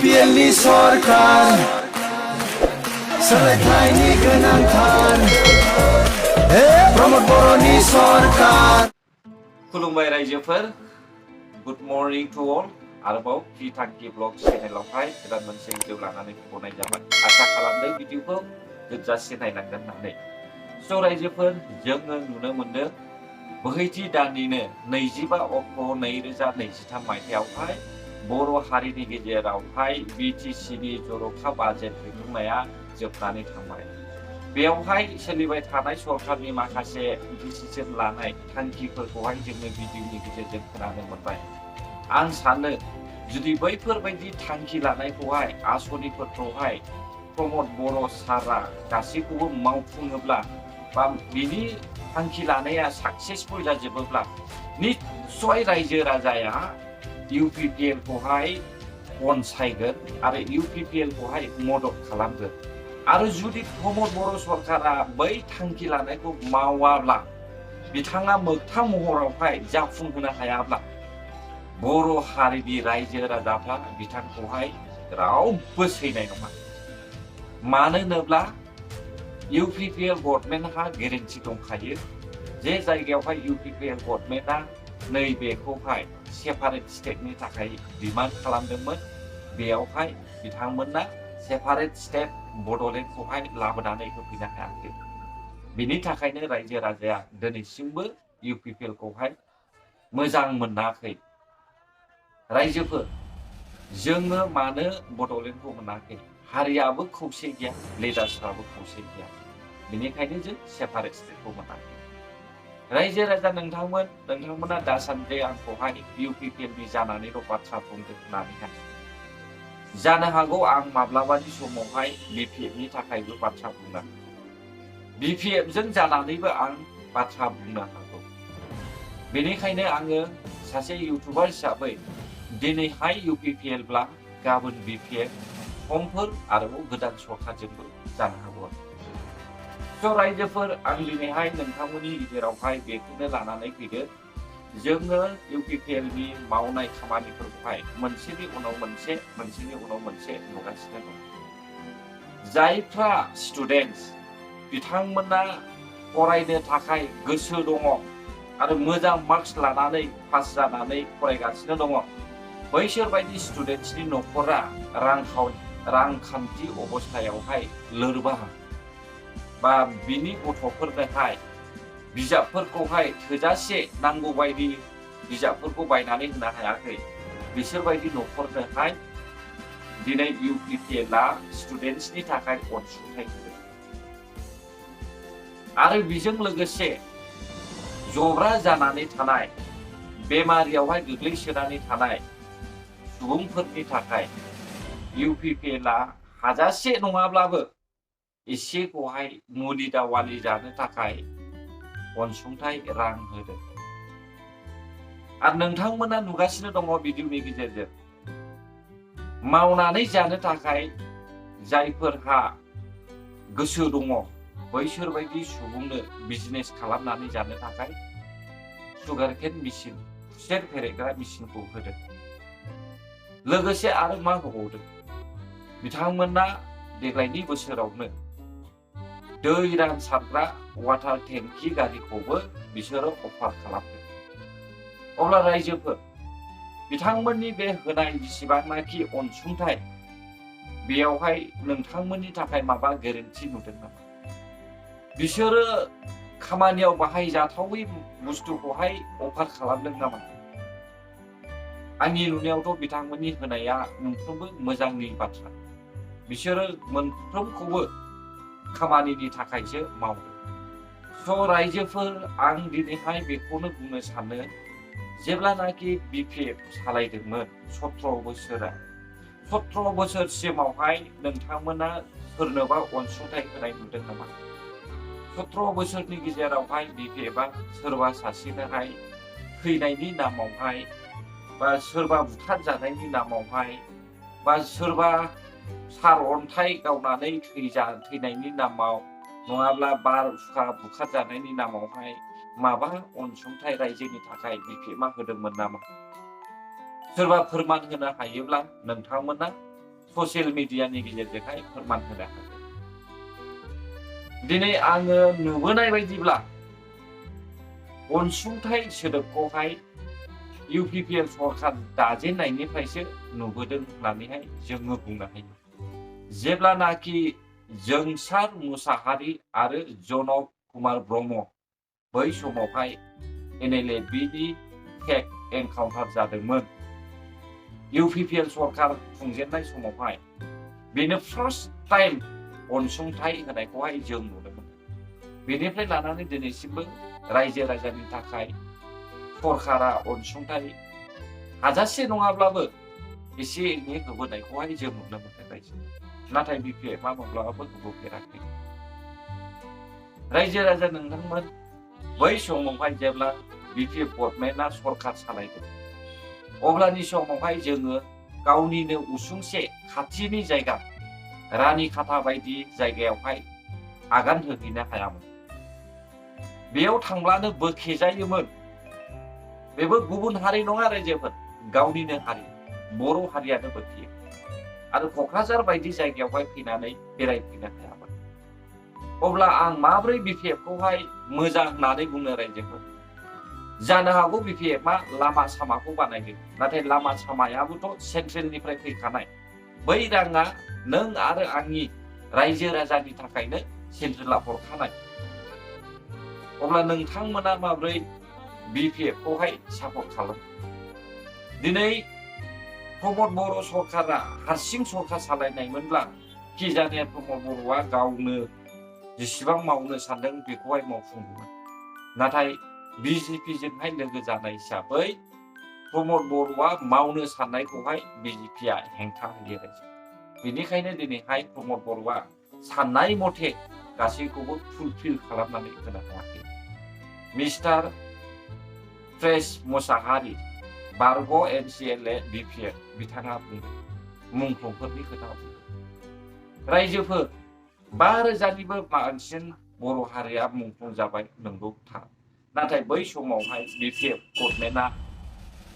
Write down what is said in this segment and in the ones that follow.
UPPLनि सरकार सोलायथायनि गोनांथार प्रमद बर'नि सरकार। खुलुमबाय रायजोफोर, गुड मर्निं टू ऑल। आरोबाव कि थांखि ब्लग चेनेलावहाय गोदान मोनसे भिडिअ लानानै फैबावनाय जाबाय। आसा खालामदों भिडिअखौ जोबजासे नायलांगोन होननानै। स' रायजोफोर, जोङो नुनो मोनदों बोहैथि दाननिनो 25 अक्ट' 2023 मायथाइयावहाय बर' हारिनि गेजेरावहाय BTCनि जर'खा बाजेट दिहुननाया जोबनानै थांबाय। बेयावहाय सोलिबाय थानाय सरकारनि माखासे डिसिजन लानाय थांखिफोरखौहाय जोङो भिडिअनि गेजेरजों खोनानो मोनबाय। आं सानो जुदि बैफोरबायदि थांखि लानायखौहाय आसनिफोरखौहाय प्रमद बर' सारा गासैखौबो मावफुङोब्ला बा बिनि थांखि लानाया साक्सेसफुल जाजोबोब्ला निस्सय रायजो राजाया UPPL खौहाय अनसायगोन आरो UPPL खौहाय मदद खालामगोन। आरो जुदि प्रमद बर' सरकारा बै थांखि लानायखौ मावाब्ला, बिथाङा मोगथां महरावहाय जाफुंहोनो हायाब्ला, बर' हारिनि रायजो राजाफ्रा बिथांखौहाय रावबो सैनाय नङा। मानो होनोब्ला UPPL गभर्नमेन्टहा गेरेन्टि दंखायो जे जायगायावहाय UPPL गभर्नमेन्टआ नैबेखौहाय सेपारेट स्टेटनि थाखाय डिमान्ड खालामदोंमोन, बेयावहाय बिथांमोना सेपारेट स्टेट बड'लेण्डखौहाय लाबोनानै होफैनो हायाखै। बिनि थाखायनो रायजो राजाया दिनैसिमबो UPPL खौहाय मोजां मोनाखै। रायजोफोर, जोङो मानो बड'लेण्डखौ मोनाखै? हारियाबो खौसे गैया, लिडार्सफ्राबो खौसे गैया। बेनिखायनो जों सेपारेट स्टेटखौ मोनाखै। रायजो राजा नोंथांमोना दासान्दि आंखौहाय UPPLनि जानानैल' बाथ्रा बुंदों होननानैहाय। जानो हागौ आं माब्लाबानि समावहाय BPFनि थाखायबो बाथ्रा बुंनो हागौ। BPFजों जानानैबो आं बाथ्रा बुंनो हागौ। बेनिखायनो आङो सासे इउटुबार हिसाबै दिनैहाय UPPLब्ला गाबोन BPF, समफोर आरोबाव गोदान सरकारजोंबो जानो हागौ। स' रायजोफोर, आं दिनैहाय नोंथांमोननि गेजेरावहाय बेखौनो लानानै फैदों। जोङो UPPLनि मावनाय खामानिफोरखौहाय मोनसेनि उनाव मोनसे नुगासिनो दं। जायफ्रा स्टुडेन्टस, बिथांमोना फरायनो थाखाय गोसो दङ आरो मोजां मार्क्स लानानै पास जानानै फरायगासिनो दङ, बैसोरबायदि स्टुडेन्टसनि न'खरा रांखान्थि अबस्थायावहाय लोरबां बा बिनि गथ'फोरनोहाय बिजाबफोरखौहाय थोजासे नांगौ बायदि बिजाबफोरखौ बायनानै होनो हायाखै, बिसोरबायदि न'खरनोहाय दिनै UPPLआ स्टुडेन्टसनि थाखाय अनसुंथाइ होदों। आरो बेजों लोगोसे जब्रा जानानै थानाय, बेमारियावहाय गोग्लैसोनानै थानाय सुबुंफोरनि थाखाय UPPLआ हाजासे नङाब्लाबो एसेखौहाय मुलि दावालि जानो थाखाय अनसुंथाइ रां होदों। आरो नोंथांमोना नुगासिनो दङ भिडिअनि गेजेरजों मावनानै जानो थाखाय जायफोरहा गोसो दङ, बैसोरबायदि सुबुंनो बिजनेस खालामनानै जानो थाखाय सुगारकेन मेचिन, खुसेर फेरेदग्रा मेचिनखौ होदों। लोगोसे आरो मा होबावदों? बिथांमोना देग्लायनि बोसोरावनो दै रानसारग्रा वाटार टेंकि गारिखौबो बिसोरो अफार खालामदों। अब्ला रायजोफोर, बिथांमोननि बे होनाय जेसेबांनाखि अनसुंथाइ, बेयावहाय नोंथांमोननि थाखाय माबा गेरेन्टि नुदों नामा? बिसोरो खामानियाव बाहायजाथावै बुस्थुखौहाय अफार खालामदों नामा? आंनि नुनायावथ' बिथांमोननि होनाया मोनफ्रोमबो मोजांनि बाथ्रा। बिसोरो मोनफ्रोमखौबो खामानिनि थाखायसो मावदों। स' रायजोफोर, आं दिनैहाय बेखौनो बुंनो सानो, जेब्लानाखि BPF सालायदोंमोन 17 बोसोरसिमावहाय नोंथांमोना सोरनोबा अनसुंथाइ होनाय नुदों नामा? 17 बोसोरनि गेजेरावहाय BPFआ सोरबा सासेनोहाय थैनायनि नामावहाय, बा सोरबा बुथारजानायनि नामावहाय, बा सोरबा सारअन्थाइ गावनानै थैनायनि नामाव, नङाब्ला बारहुंखा बुखारजानायनि नामावहाय माबा अनसुंथाइ रायजोनि थाखाय BPFआ होदोंमोन नामा? सोरबा फोरमान होनो हायोब्ला नोंथांमोना ससियेल मिडियानि गेजेरजोंहाय फोरमान होनो हागोन। दिनै आङो नुबोनाय बायदिब्ला अनसुंथाइ सोदोबखौहाय इउपिपिएल सरखार दाजेननायनिफ्रायसो नुबोदों होननानैहाय जोङो बुंनो हायो। जेब्लानाखि जोंसार मुसाहारि आरो जनक कुमार ब्रह्म बै समावहाय NLFBनि टेक एनकाउन्टार जादोंमोन इउपिपिएल सरखार खुंजेननाय समावहाय बेनो फार्स्ट टाइम अनसुंथाइ होनायखौहाय जों नुनो मोनो। बेनिफ्राय लानानै दिनैसिमबो रायजो राजानि थाखाय सरखारा अनसुंथाइ हाजासे नङाब्लाबो एसे एनै होबोनायखौहाय जों नुनो मोनदों रायजो। नाथाय बिपिएफआ माब्लाबाबो होबोफेराखै। रायजो राजा नोंथांमोन बै समावहाय जेब्ला बिपिएफ गभर्नमेन्टआ सरखार सालायदों अब्लानि समावहाय जोङो गावनिनो उसुंसे खाथिनि जायगा रानिखाथा बायदि जायगायावहाय आगान होहैनो हायामोन। बेयाव थांब्लानो बोखेजायोमोन। बेबो गुबुन हारि नङा रायजोफोर, गावनिनो हारि बर' हारियानो बोखेयो। आरो क'क्राझार बायदि जायगायावहाय फैनानै बेरायफैनो हायामोन। अब्ला आं माब्रै बिपिएफखौहाय मोजां होननानै बुंनो रायजोफोर? जानो हागौ बिपिएफआ लामा सामाखौ बानायदों, नाथाय लामा सामायाबोथ' सेन्ट्रेलनिफ्राय फैखानाय। बै राङा नों आरो आंनि रायजो राजानि थाखायनो सेन्ट्रेला हरखानाय। अब्ला नोंथांमोना माब्रै बिपिएफखौहाय सापर्ट खालामो? दिनै प्रमद बर' सरकारा हारसिं सरकार सालायनायमोनब्ला कि जाने प्रमद बर'आ गावनो जेसेबां मावनो सानदों बेखौहाय मावफुंगौमोन। नाथाय बिजेपिजोंहाय लोगो जानाय हिसाबै प्रमद बर'आ मावनो साननायखौहाय बिजेपिया हेंथा होयो रायजो। बेनिखायनो दिनैहाय प्रमद बर'आ साननाय मथे गासैखौबो फुलफिल खालामनानै होनो हायाखै। मिस्टार प्रेस मुसाहारि बारग' MCLA बिपिएफ बिथाङा बुंदों मुंख्लंफोरनि खोथा बुंदों। रायजोफोर 5,000निबो बांसिन बर' हारिया मुंख्लं जाबाय नंगौ थार। नाथाय बै समावहाय बिपिएफ गभर्नमेन्टआ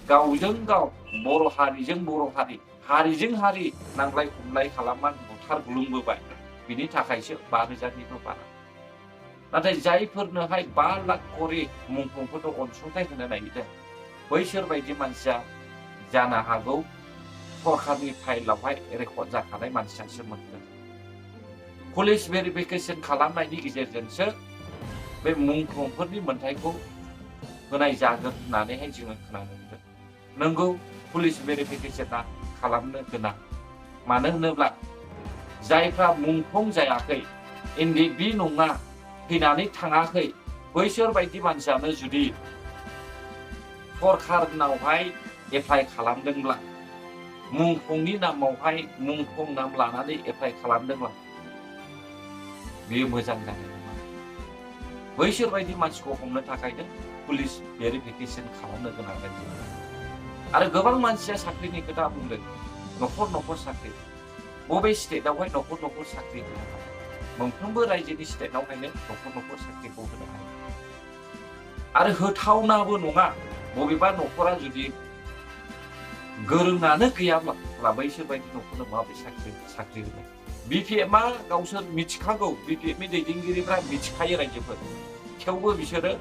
गावजों गाव बर' हारिजों बर' हारि हारिजों हारि नांलाय खमलाय खालामनानै बुथार गुलुंबोबाय। बिनि थाखायसो 5,000निबो बारा। नाथाय जायफोरनोहाय 5 लाख करि मुंख्लंफोरनो अनसुंथाइ होनो नागिरदों बैसोर बायदि मानसिया जानो हागौ सरकारनि फाइलावहाय रेकर्ड जाखानाय मानसियासो मोनगोन। पुलिस भेरिफिकेसन खालामनायनि गेजेरजोंसो बे मुंख्लंफोरनि मोनथायखौ होनाय जागोन होननानैहाय जोङो खोनानो मोनदों। नंगौ पुलिस भेरिफिकेसना खालामनो गोनां। मानो होनोब्ला जायफ्रा मुंख्लं जायाखै NLFB नङा फैनानै थाङाखै बैसोर बायदि मानसियानो जुदि सरकारनावहाय एप्लाइ खालामदोंब्ला मुंख्लंनि नामावहाय मुंख्लं नाम लानानै एप्लाइ खालामदोंब्ला बेयो मोजां जानाय नङा। बैसोर बायदि मानसिखौ हमनो थाखायनो पुलिस भेरिफिकेसन खालामनो गोनां जायो। आरो गोबां मानसिया साख्रिनि खोथा बुंदों। न'खर न'खर साख्रि बबे स्टेटआवहाय न'खर न'खर साख्रि होनो हायो? मोनफ्रोमबो रायजोनि स्टेटआवहायनो न'खर न'खर साख्रिखौ होनो हायो। आरो होथावनाबो नङा। बबेबा न'खरा जुदि गोरोङानो गैयाब्ला बैसोर बायदि न'खरनो माबोरै साख्रि होनो? बिपिएफआ गावसोर मिथिखागौ, बिपिएफनि दैदेनगिरिफ्रा मिथिखायो रायजोफोर। थेवबो बिसोरो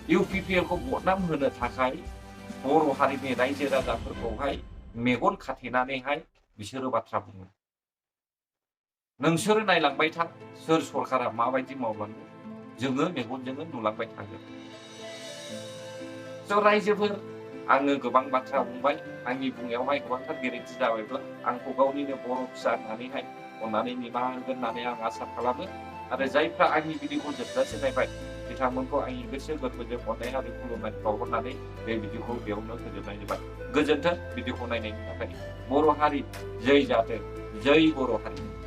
इउपिपिएलखौ बदनाम होनो थाखाय बर' हारिनि रायजो राजाफोरखौहाय मेगन खाथेनानैहाय बिसोरो बाथ्रा बुङो। नोंसोरो नायलांबाय था सोर सरकारा माबायदि मावलाङो, जोङो मेगनजोंनो नुलांबाय थागोन। रायजोफोर आङो गोबां बाथ्रा बुंबाय। आंनि बुंनायावहाय गोबांथार गोरोन्थि जाबायब्ला आंखौ गावनिनो बर' फिसा होननानैहाय अननानै निमाहा होगोन होननानै आं आसा खालामो। आरो जायफ्रा आंनि भिडिअखौ जोबजासे नायबाय बिथांमोनखौ आंनि गोसो गोरबोजों अननाय आरो खुलुमनाय बावहरनानै बे भिडिअखौ बेयावनो फोजोबनाय जाबाय। गोजोन्थों भिडिअखौ नायनायनि थाखाय। बर' हारि जै जाथों, जै बर' हारि।